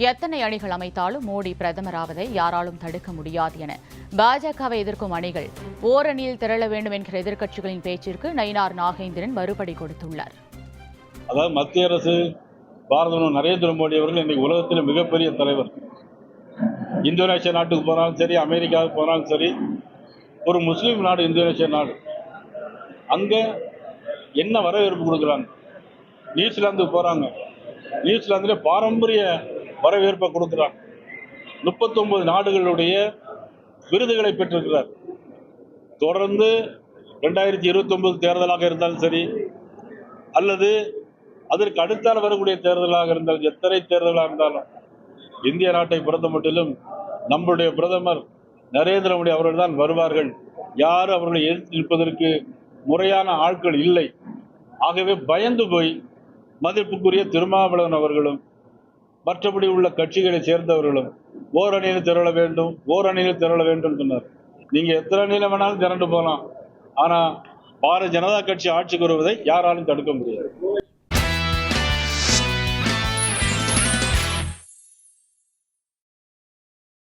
எத்தனை அணிகள் அமைத்தாலும் மோடி பிரதமராவதை யாராலும் தடுக்க முடியாது என பாஜகவை எதிர்க்கும் அணிகள் ஓரணியில் திரள வேண்டும் என்கிற எதிர்க்கட்சிகளின் பேச்சிற்கு நயினார் நாகேந்திரன் மறுபடி கொடுத்துள்ளார். அதாவது மத்திய அரசு பாரத நரேந்திர மோடி அவர்கள் இன்னைக்கு உலகத்தில் மிகப்பெரிய தலைவர். இந்தோனேஷியா நாட்டுக்கு போனாலும் சரி, அமெரிக்காவுக்கு போனாலும் சரி, ஒரு முஸ்லீம் நாடு இந்தோனேஷியா நாடு, அங்க என்ன வரவேற்பு கொடுக்குறாங்க. நியூசிலாந்துக்கு போறாங்க, நியூசிலாந்துல பாரம்பரிய வரவேற்பை கொடுக்கிறார். 39 நாடுகளுடைய விருதுகளை பெற்றிருக்கிறார். தொடர்ந்து 2029 தேர்தலாக இருந்தாலும் சரி, அல்லது அதற்கு அடுத்தால் வரக்கூடிய தேர்தலாக இருந்தாலும், எத்தனை தேர்தலாக இருந்தாலும் இந்திய நாட்டை பொறுத்த மட்டிலும் நம்முடைய பிரதமர் நரேந்திர மோடி அவர்கள் தான் வருவார்கள். யாரும் அவர்களை எதிர்த்து நிற்பதற்கு முறையான ஆட்கள் இல்லை. ஆகவே பயந்து போய் மதிப்புக்குரிய திருமாவளவன் அவர்களும் மற்றபடி உள்ள கட்சிகளை சேர்ந்தவர்களும் ஓரணியில் திரள வேண்டும் சொன்னார். நீங்க எத்தனை அணியில வேணாலும் திரண்டு போகலாம், ஆனா பாரதிய ஜனதா கட்சி ஆட்சிக்கு வருவதை யாராலும் தடுக்க முடியாது.